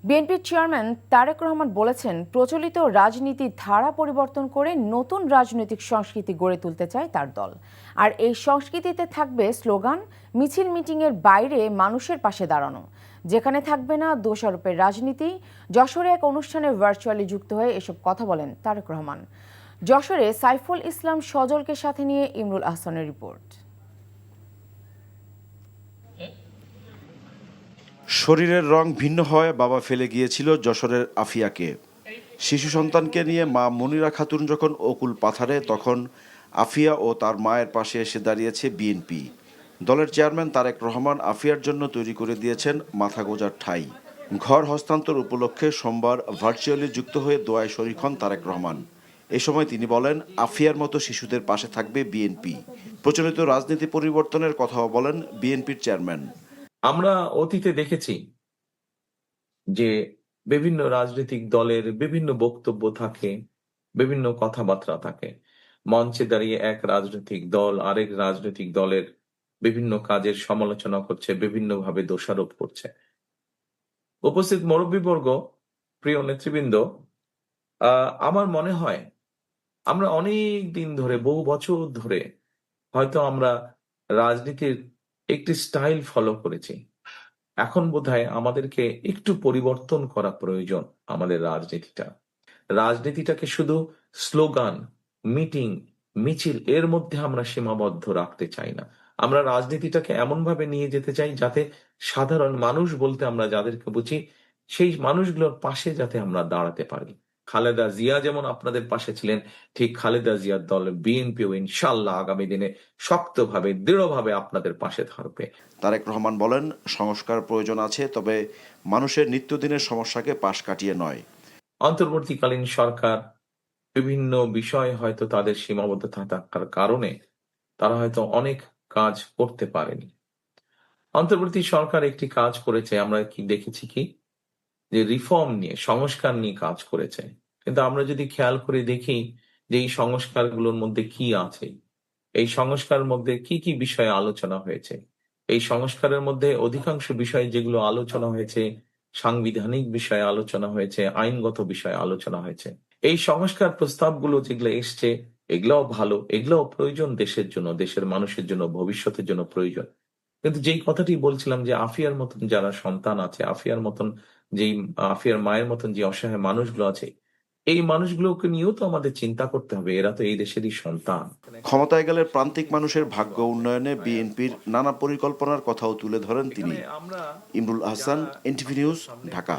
বিএনপির চেয়ারম্যান তারেক রহমান বলেছেন, প্রচলিত রাজনীতির ধারা পরিবর্তন করে নতুন রাজনৈতিক সংস্কৃতি গড়ে তুলতে চায় তার দল। আর এই সংস্কৃতিতে থাকবে স্লোগান, মিছিল, মিটিংয়ের বাইরে মানুষের পাশে দাঁড়ানো, যেখানে থাকবে না দোষারোপের রাজনীতি। যশোরে এক অনুষ্ঠানে ভার্চুয়ালি যুক্ত হয়ে এসব কথা বলেন তারেক রহমান। যশোরে সাইফুল ইসলাম সজলকে সাথে নিয়ে ইমরুল আহসানের রিপোর্ট। শরীরের রং ভিন্ন হয় বাবা ফেলে গিয়েছিল যশোরের আফিয়াকে। শিশু সন্তানকে নিয়ে মা মনিরা খাতুন যখন অকুল পাথারে, তখন আফিয়া ও তার মায়ের পাশে এসে দাঁড়িয়েছে বিএনপি। দলের চেয়ারম্যান তারেক রহমান আফিয়ার জন্য তৈরি করে দিয়েছেন মাথা গোঁজার ঠাঁই। ঘর হস্তান্তর উপলক্ষে সোমবার ভার্চুয়ালি যুক্ত হয়ে দোয়ায় শরীক হন তারেক রহমান। এ সময় তিনি বলেন, আফিয়ার মতো শিশুদের পাশে থাকবে বিএনপি। প্রচলিত রাজনীতি পরিবর্তনের কথাও বলেন বিএনপির চেয়ারম্যান। আমরা অতীতে দেখেছি যে বিভিন্ন রাজনৈতিক দলের বিভিন্ন বক্তব্য থাকে, বিভিন্ন কথাবার্তা থাকে। মঞ্চে দাঁড়িয়ে এক রাজনৈতিক দল আরেক রাজনৈতিক দলের বিভিন্ন কাজের সমালোচনা করছে, বিভিন্নভাবে দোষারোপ করছে। উপস্থিত মুরব্বীবর্গ, প্রিয় নেতৃবৃন্দ, আমার মনে হয় আমরা অনেক দিন ধরে, বহু বছর ধরে হয়তো আমরা রাজনীতির একটি স্টাইল ফলো করেছি। এখন বোধহয় আমাদেরকে একটু পরিবর্তন করা প্রয়োজন। আমাদের রাজনীতিটাকে শুধু স্লোগান, মিটিং, মিছিল এর মধ্যে আমরা সীমাবদ্ধ রাখতে চাই না। আমরা রাজনীতিটাকে এমন ভাবে নিয়ে যেতে চাই যাতে সাধারণ মানুষ বলতে আমরা যাদেরকে বুঝি, সেই মানুষগুলোর পাশে যাতে আমরা দাঁড়াতে পারি। খালেদা জিয়া যেমন আপনাদের পাশে ছিলেন, ঠিক খালেদা জিয়ার দল বিএনপিও ইনশাআল্লাহ আগামী দিনে শক্তভাবে, দৃঢ়ভাবে আপনাদের পাশে থাকবে। তারেক রহমান বলেন, সংস্কার প্রয়োজন আছে, তবে মানুষের নিত্যদিনের সমস্যাকে পাশ কাটিয়ে নয়। অন্তর্বর্তীকালীন সরকার বিভিন্ন বিষয় হয়তো তাদের সীমাবদ্ধতা থাকার কারণে তারা হয়তো অনেক কাজ করতে পারেনি। অন্তর্বর্তী সরকার একটি কাজ করেছে, আমরা কি দেখেছি কি, যে রিফর্ম নিয়ে, সংস্কার নিয়ে কাজ করেছে। কিন্তু আমরা যদি খেয়াল করে দেখি যে এই সংস্কারগুলোর মধ্যে কি আছে, এই সংস্কারের মধ্যে কি কি বিষয়ে আলোচনা হয়েছে, এই সংস্কারের মধ্যে অধিকাংশ বিষয় যেগুলো আলোচনা হয়েছে, সাংবিধানিক বিষয়ে আলোচনা হয়েছে, আইনগত বিষয়ে আলোচনা হয়েছে। এই সংস্কার প্রস্তাবগুলো যেগুলো এসছে, এগুলাও ভালো, এগুলাও প্রয়োজন দেশের জন্য, দেশের মানুষের জন্য, ভবিষ্যতের জন্য প্রয়োজন। কিন্তু যেই কথাটি বলছিলাম যে আফিয়ার মতন যারা সন্তান আছে, আফিয়ার মতন যেই আফিয়ার মায়ের মতন যে অসহায় মানুষগুলো আছে, এই মানুষগুলোকে নিয়েও তো আমাদের চিন্তা করতে হবে। এরা তো এই দেশেরই সন্তান। ক্ষমতায় গেলে প্রান্তিক মানুষের ভাগ্য উন্নয়নে বিএনপির নানা পরিকল্পনার কথাও তুলে ধরেন তিনি। Imrul Ahsan, NTV news, Dhaka.